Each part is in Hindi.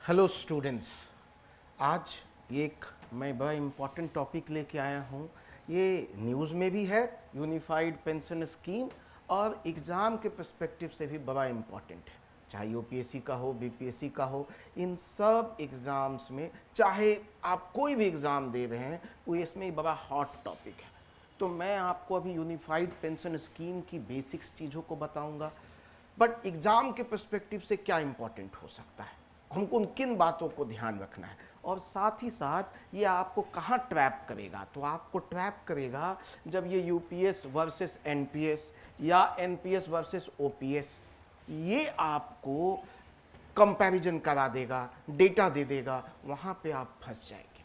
हेलो स्टूडेंट्स, आज एक मैं बड़ा इम्पॉर्टेंट टॉपिक लेके आया हूँ। ये न्यूज़ में भी है, यूनिफाइड पेंशन स्कीम, और एग्ज़ाम के पर्सपेक्टिव से भी बड़ा इम्पॉर्टेंट है। चाहे यूपीएससी का हो, बीपीएससी का हो, इन सब एग्ज़ाम्स में, चाहे आप कोई भी एग्ज़ाम दे रहे हैं, वो इसमें बड़ा हॉट टॉपिक है। तो मैं आपको अभी यूनिफाइड पेंशन स्कीम की बेसिक्स चीज़ों को बताऊंगा, बट एग्ज़ाम के पर्सपेक्टिव से क्या इम्पोर्टेंट हो सकता है, हमको उन किन बातों को ध्यान रखना है, और साथ ही साथ ये आपको कहाँ ट्रैप करेगा। तो आपको ट्रैप करेगा जब ये यूपीएस वर्सेस एनपीएस या एनपीएस वर्सेस ओपीएस, ये आपको कंपैरिजन करा देगा, डेटा दे देगा, वहाँ पे आप फंस जाएंगे।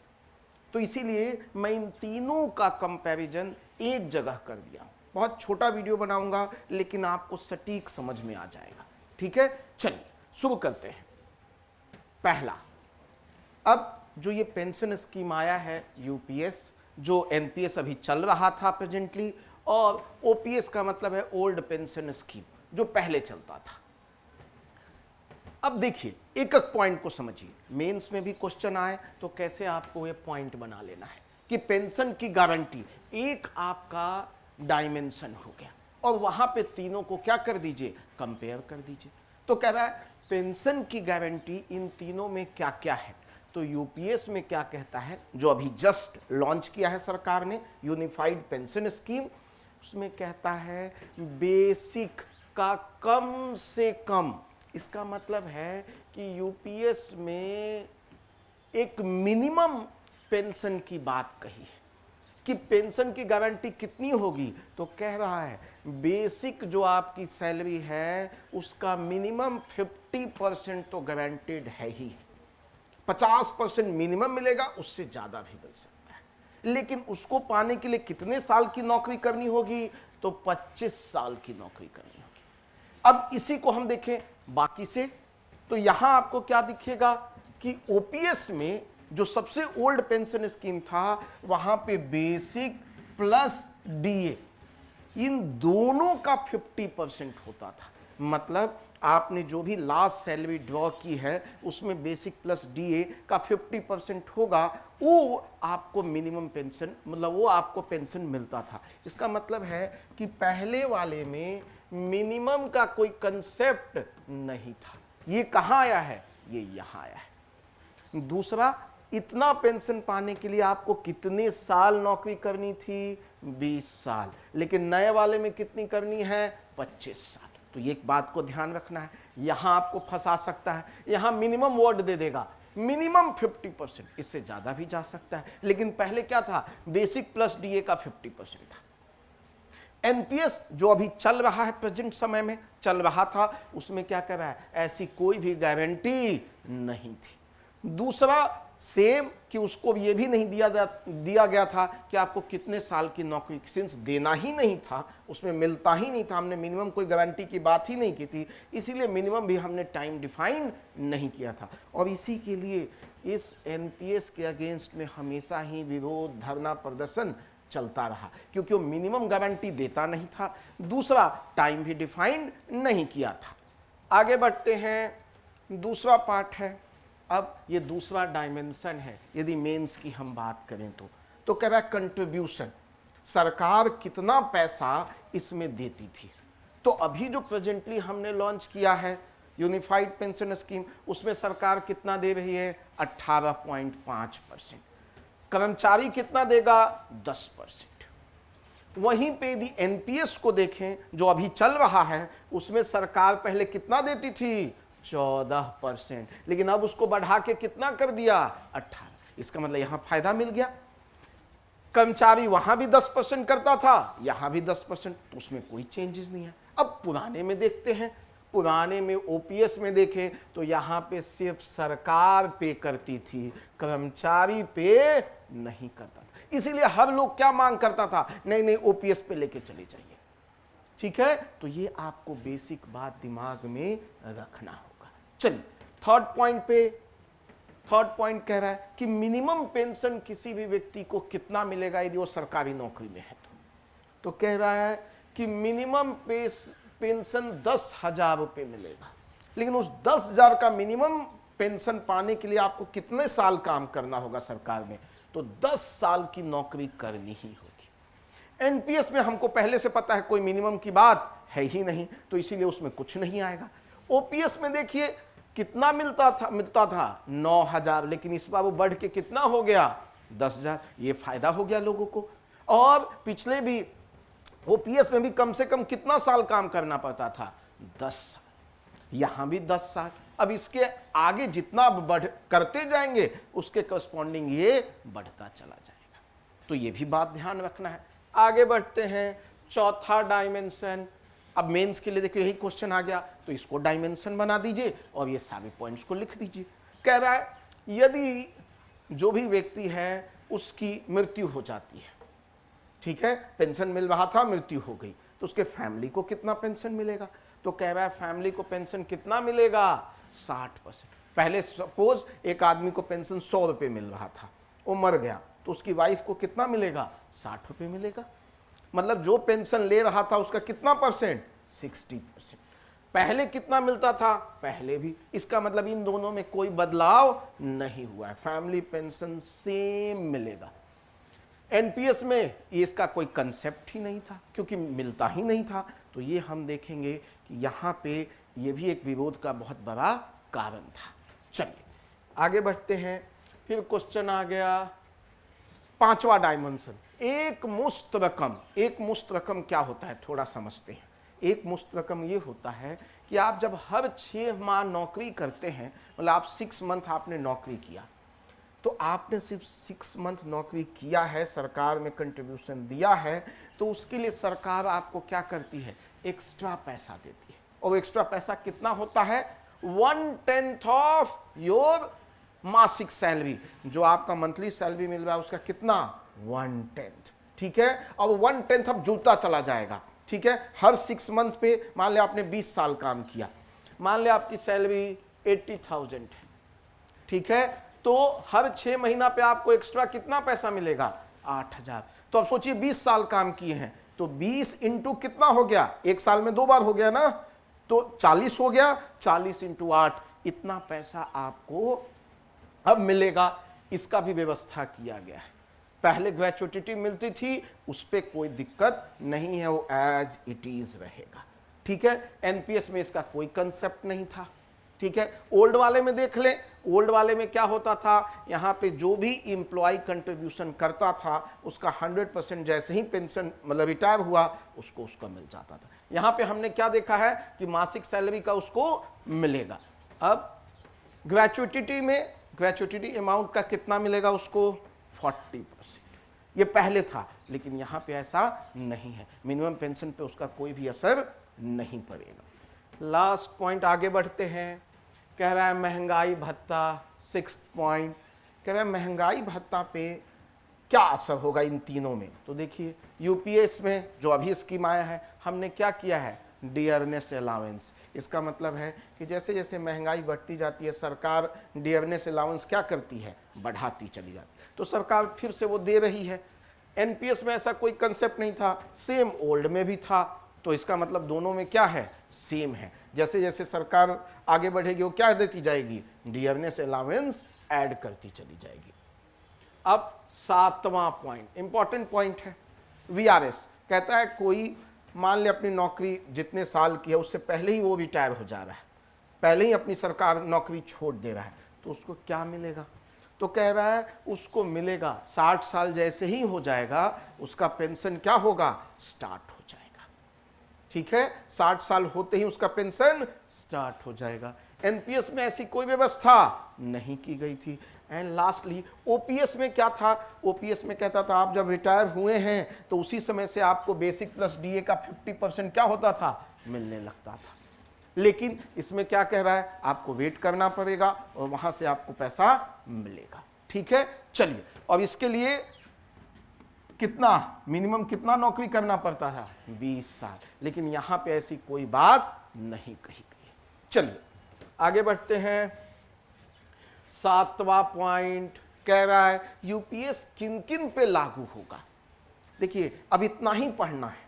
तो इसीलिए मैं इन तीनों का कंपैरिजन एक जगह कर दिया हूँ। बहुत छोटा वीडियो बनाऊंगा, लेकिन आपको सटीक समझ में आ जाएगा। ठीक है, चलिए शुरू करते हैं। पहला, अब जो ये पेंशन स्कीम आया है यूपीएस, जो एनपीएस अभी चल रहा था प्रेजेंटली, और ओपीएस का मतलब है ओल्ड पेंशन स्कीम, जो पहले चलता था। अब देखिए, एक एक पॉइंट को समझिए। मेंस में भी क्वेश्चन आए तो कैसे आपको ये पॉइंट बना लेना है कि पेंशन की गारंटी एक आपका डायमेंशन हो गया, और वहां पे तीनों को क्या कर दीजिए, कंपेयर कर दीजिए। तो कह रहा है पेंशन की गारंटी इन तीनों में क्या क्या है। तो यूपीएस में क्या कहता है, जो अभी जस्ट लॉन्च किया है सरकार ने, यूनिफाइड पेंशन स्कीम, उसमें कहता है बेसिक का कम से कम। इसका मतलब है कि यूपीएस में एक मिनिमम पेंशन की बात कही है कि पेंशन की गारंटी कितनी होगी। तो कह रहा है बेसिक जो आपकी सैलरी है उसका मिनिमम 50% तो गारंटेड है ही है। 50% मिनिमम मिलेगा, उससे ज़्यादा भी मिल सकता है। लेकिन उसको पाने के लिए कितने साल की नौकरी करनी होगी, तो 25 साल की नौकरी करनी होगी। अब इसी को हम देखें बाकी से, तो यहां आपको क्या दिखेगा कि ओपीएस में जो सबसे ओल्ड पेंशन स्कीम था, वहां पे बेसिक प्लस डीए, इन दोनों का 50% होता था। मतलब आपने जो भी लास्ट सैलरी ड्रॉ की है उसमें बेसिक प्लस डीए का 50% होगा, वो आपको मिनिमम पेंशन, मतलब वो आपको पेंशन मिलता था। इसका मतलब है कि पहले वाले में मिनिमम का कोई कंसेप्ट नहीं था। ये कहाँ आया है, ये यहाँ आया है। दूसरा, इतना पेंशन पाने के लिए आपको कितने साल नौकरी करनी थी, 20 साल, लेकिन नए वाले में कितनी करनी है, 25 साल। तो ये एक बात को ध्यान रखना है, यहां आपको फंसा सकता है। यहां मिनिमम वर्ड दे देगा, मिनिमम 50%, इससे ज्यादा भी जा सकता है। लेकिन पहले क्या था, बेसिक प्लस डीए का 50% था। एनपीएस जो अभी चल रहा है, प्रेजेंट समय में चल रहा था, उसमें क्या कह रहा है, ऐसी कोई भी गारंटी नहीं थी। दूसरा सेम, कि उसको ये भी नहीं दिया गया था कि आपको कितने साल की नौकरी, सिंस देना ही नहीं था, उसमें मिलता ही नहीं था, हमने मिनिमम कोई गारंटी की बात ही नहीं की थी, इसीलिए मिनिमम भी हमने टाइम डिफाइन नहीं किया था। और इसी के लिए इस एनपीएस के अगेंस्ट में हमेशा ही विरोध, धरना, प्रदर्शन चलता रहा, क्योंकि वो मिनिमम गारंटी देता नहीं था, दूसरा टाइम भी डिफाइंड नहीं किया था। आगे बढ़ते हैं, दूसरा पार्ट है। अब ये दूसरा डायमेंशन है, यदि मेंस की हम बात करें तो कह रहा है कंट्रीब्यूशन, सरकार कितना पैसा इसमें देती थी। तो अभी जो प्रेजेंटली हमने लॉन्च किया है यूनिफाइड पेंशन स्कीम, उसमें सरकार कितना दे रही है, 18.5%। कर्मचारी कितना देगा, 10%। वहीं पे यदि एनपीएस को देखें जो अभी चल रहा है, उसमें सरकार पहले कितना देती थी, 14%, लेकिन अब उसको बढ़ा के कितना कर दिया, 18। इसका मतलब यहां फायदा मिल गया। कर्मचारी वहां भी 10% करता था, यहां भी 10%, तो उसमें कोई चेंजेस नहीं है। अब पुराने में देखते हैं, पुराने में ओपीएस में देखें तो यहां पे सिर्फ सरकार पे करती थी, कर्मचारी पे नहीं करता था। इसीलिए हर लोग क्या मांग करता था, नहीं नहीं ओपीएस पे लेके चले जाइए। ठीक है, तो ये आपको बेसिक बात दिमाग में रखना होगा। चलिए थर्ड पॉइंट पे, थर्ड पॉइंट कह रहा है कि मिनिमम पेंशन किसी भी व्यक्ति को कितना मिलेगा यदि वो सरकारी नौकरी में है। तो कह रहा है कि मिनिमम पेंशन 10,000 रुपये मिलेगा, लेकिन उस 10,000 का मिनिमम पेंशन पाने के लिए आपको कितने साल काम करना होगा सरकार में, तो 10 साल की नौकरी करनी ही होगी। एनपीएस में हमको पहले से पता है कोई मिनिमम की बात है ही नहीं, तो इसीलिए उसमें कुछ नहीं आएगा। ओपीएस में देखिए कितना मिलता था 9,000, लेकिन इस बार वो बढ़ के कितना हो गया 10,000। ये फायदा हो गया लोगों को। और पिछले भी ओपीएस में भी कम से कम कितना साल काम करना पड़ता था, 10 साल। यहां भी 10 साल। अब इसके आगे जितना बढ़ करते जाएंगे उसके करस्पॉन्डिंग ये बढ़ता चला जाएगा, तो ये भी बात ध्यान रखना है। आगे बढ़ते हैं, चौथा डायमेंशन। अब मेंस के लिए देखिए यही क्वेश्चन आ गया, तो इसको डायमेंशन बना दीजिए और ये सारे पॉइंट्स को लिख दीजिए। कह रहा है यदि जो भी व्यक्ति है उसकी मृत्यु हो जाती है, ठीक है, पेंशन मिल रहा था, मृत्यु हो गई, तो उसके फैमिली को कितना पेंशन मिलेगा। तो कह रहा है फैमिली को पेंशन कितना मिलेगा, 60%। पहले सपोज एक आदमी को पेंशन 100 रुपये मिल रहा था, वो मर गया, तो उसकी वाइफ को कितना मिलेगा, 60 रुपये मिलेगा। मतलब जो पेंशन ले रहा था उसका कितना परसेंट, 60%। पहले कितना मिलता था, पहले भी। इसका मतलब इन दोनों में कोई बदलाव नहीं हुआ है, फैमिली पेंशन सेम मिलेगा। एनपीएस में इसका कोई कंसेप्ट ही नहीं था क्योंकि मिलता ही नहीं था, तो ये हम देखेंगे कि यहाँ पे ये भी एक विरोध का बहुत बड़ा कारण था। चलिए आगे बढ़ते हैं। फिर क्वेश्चन आ गया पांचवा डायमेंशन, एक मुश्त रकम। एक मुश्त रकम क्या होता है थोड़ा समझते हैं। एक मुश्त रकम ये होता है कि आप जब हर 6 माह नौकरी करते हैं, मतलब आप 6 मंथ आपने नौकरी किया, तो आपने सिर्फ 6 मंथ नौकरी किया है, सरकार में कंट्रीब्यूशन दिया है, तो उसके लिए सरकार आपको क्या करती है, एक्स्ट्रा पैसा देती है। और एक्स्ट्रा पैसा कितना होता है, 1/10 ऑफ योर मासिक सैलरी। जो आपका मंथली सैलरी मिल रहा है उसका कितना, 1/10, ठीक है। और 1/10 अब जुड़ता चला जाएगा, ठीक है। हर 6 मंथ पे मान लिया आपने 20 साल काम किया, मान लिया आपकी सैलरी 80,000 है, ठीक है, तो हर 6 महीना पे आपको एक्स्ट्रा कितना पैसा मिलेगा, 8,000। तो अब सोचिए 20 साल काम किए हैं, तो 20 इंटू कितना हो गया, एक साल में 2 बार हो गया ना, तो 40 हो गया, 40 इंटू 8, इतना पैसा आपको अब मिलेगा। इसका भी व्यवस्था किया गया है। पहले ग्रेच्युटी मिलती थी, उस पर कोई दिक्कत नहीं है, वो एज इट इज रहेगा, ठीक है। एनपीएस में इसका कोई कंसेप्ट नहीं था, ठीक है। ओल्ड वाले में देख लें, ओल्ड वाले में क्या होता था, यहाँ पे जो भी इम्प्लॉय कंट्रीब्यूशन करता था उसका 100% जैसे ही पेंशन मतलब रिटायर हुआ उसको उसका मिल जाता था। यहाँ पे हमने क्या देखा है कि मासिक सैलरी का उसको मिलेगा। अब ग्रेच्युटी में ग्रेच्युटी अमाउंट का कितना मिलेगा उसको, 40%। ये पहले था, लेकिन यहाँ पे ऐसा नहीं है, मिनिमम पेंशन पे उसका कोई भी असर नहीं पड़ेगा। लास्ट पॉइंट आगे बढ़ते हैं। कह रहा है महंगाई भत्ता, 6th पॉइंट। कह रहा है महंगाई भत्ता पे क्या असर होगा इन तीनों में। तो देखिए यूपीएस में जो अभी स्कीम आया है, हमने क्या किया है, डियरनेस अलाउंस। इसका मतलब है कि जैसे जैसे महंगाई बढ़ती जाती है सरकार डियरनेस अलाउंस क्या करती है, बढ़ाती चली जाती है, तो सरकार फिर से वो दे रही है। एनपीएस में ऐसा कोई कंसेप्ट नहीं था, सेम ओल्ड में भी था, तो इसका मतलब दोनों में क्या है, सेम है। जैसे जैसे सरकार आगे बढ़ेगी वो क्या देती जाएगी, डियरनेस अलाउंस ऐड करती चली जाएगी। अब 7वां पॉइंट इंपॉर्टेंट पॉइंट है, वीआरएस। कहता है कोई मान ले अपनी नौकरी जितने साल की है उससे पहले ही वो रिटायर हो जा रहा है, पहले ही अपनी सरकार नौकरी छोड़ दे रहा है, तो उसको क्या मिलेगा। तो कह रहा है उसको मिलेगा 60 साल जैसे ही हो जाएगा उसका पेंशन क्या होगा, स्टार्ट हो जाएगा, ठीक है। 60 साल होते ही उसका पेंशन स्टार्ट हो जाएगा। एनपीएस में ऐसी कोई व्यवस्था नहीं की गई थी। एंड लास्टली ओपीएस में क्या था, ओपीएस में कहता था आप जब रिटायर हुए हैं तो उसी समय से आपको बेसिक प्लस डीए का 50% क्या होता था, मिलने लगता था। लेकिन इसमें क्या कह रहा है, आपको वेट करना पड़ेगा और वहां से आपको पैसा मिलेगा, ठीक है। चलिए, और इसके लिए कितना मिनिमम कितना नौकरी करना पड़ता था, 20 साल, लेकिन यहां पे ऐसी कोई बात नहीं कही गई। चलिए आगे बढ़ते हैं। 7वां पॉइंट कह रहा है यूपीएस किन किन पे लागू होगा। देखिए अब इतना ही पढ़ना है,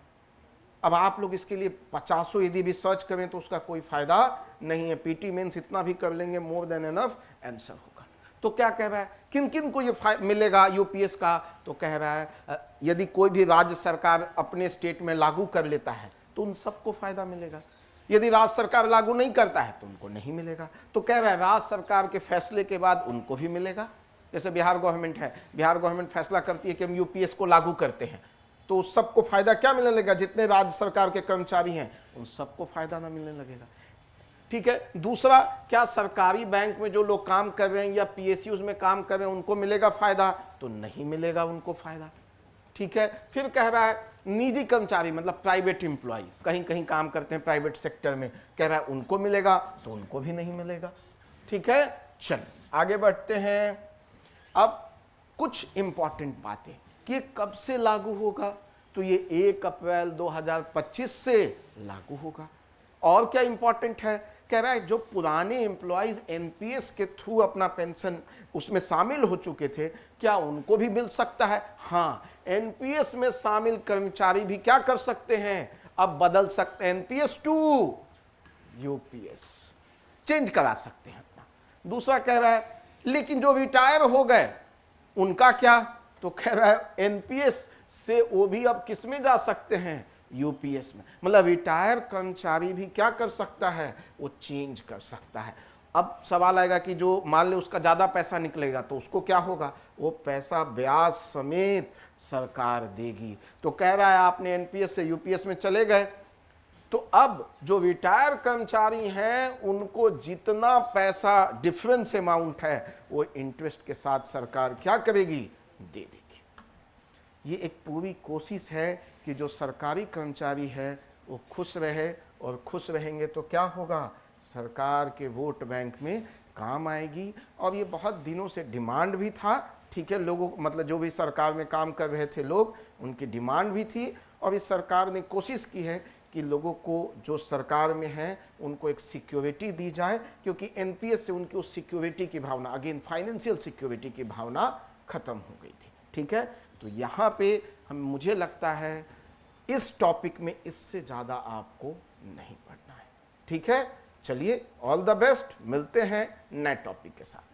अब आप लोग इसके लिए 50 यदि भी सर्च करें तो उसका कोई फायदा नहीं है। पीटी मेंस इतना भी कर लेंगे, मोर देन एनफ आंसर होगा। तो क्या कह रहा है, किन किन को ये मिलेगा यूपीएस का? तो कह रहा है यदि कोई भी राज्य सरकार अपने स्टेट में लागू कर लेता है तो उन सबको फायदा मिलेगा। यदि राज्य सरकार लागू नहीं करता है तो उनको नहीं मिलेगा। तो कह रहा है राज्य सरकार के फैसले के बाद उनको भी मिलेगा। जैसे बिहार गवर्नमेंट है, बिहार गवर्नमेंट फैसला करती है कि हम यूपीएस को लागू करते हैं, तो उस सबको फायदा क्या मिलने लगेगा? जितने राज्य सरकार के कर्मचारी हैं उन सबको फायदा ना मिलने लगेगा। ठीक है। दूसरा, क्या सरकारी बैंक में जो लोग काम कर रहे हैं या पीएसयूज में काम कर रहे हैं उनको मिलेगा फायदा? तो नहीं मिलेगा उनको फायदा। ठीक है। फिर कह रहा है निजी कर्मचारी मतलब प्राइवेट एम्प्लॉय, कहीं कहीं काम करते हैं प्राइवेट सेक्टर में, कह रहा है उनको मिलेगा? तो उनको भी नहीं मिलेगा। ठीक है। चल आगे बढ़ते हैं। अब कुछ इंपॉर्टेंट बातें कि कब से लागू होगा? तो ये 1 अप्रैल 2025 से लागू होगा। और क्या इंपॉर्टेंट है, कह रहा है जो पुराने एम्प्लॉयज एनपीएस के थ्रू अपना पेंशन उसमें शामिल हो चुके थे, क्या उनको भी मिल सकता है? हाँ, एनपीएस में शामिल कर्मचारी भी क्या कर सकते हैं, अब बदल सकते हैं एनपीएस टू यूपीएस, चेंज करा सकते हैं अपना। दूसरा कह रहा है लेकिन जो रिटायर हो गए उनका क्या? तो कह रहा है एनपीएस से वो भी अब किस में जा सकते हैं? यूपीएस में। मतलब रिटायर कर्मचारी भी क्या कर सकता है? वो चेंज कर सकता है। अब सवाल आएगा कि जो मान ले उसका ज़्यादा पैसा निकलेगा तो उसको क्या होगा? वो पैसा ब्याज समेत सरकार देगी। तो कह रहा है आपने एनपीएस से यूपीएस में चले गए तो अब जो रिटायर कर्मचारी हैं उनको जितना पैसा डिफरेंस अमाउंट है वो इंटरेस्ट के साथ सरकार क्या करेगी? दे देगी। ये एक पूरी कोशिश है कि जो सरकारी कर्मचारी है वो खुश रहे, और खुश रहेंगे तो क्या होगा? सरकार के वोट बैंक में काम आएगी। और ये बहुत दिनों से डिमांड भी था। ठीक है, लोगों मतलब जो भी सरकार में काम कर रहे थे लोग, उनकी डिमांड भी थी, और इस सरकार ने कोशिश की है कि लोगों को जो सरकार में हैं उनको एक सिक्योरिटी दी जाए, क्योंकि एनपीएस से उनकी उस सिक्योरिटी की भावना, अगेन फाइनेंशियल सिक्योरिटी की भावना खत्म हो गई थी। ठीक है। तो यहाँ पे मुझे लगता है इस टॉपिक में इससे ज़्यादा आपको नहीं पढ़ना है। ठीक है। चलिए, ऑल द बेस्ट, मिलते हैं नए टॉपिक के साथ।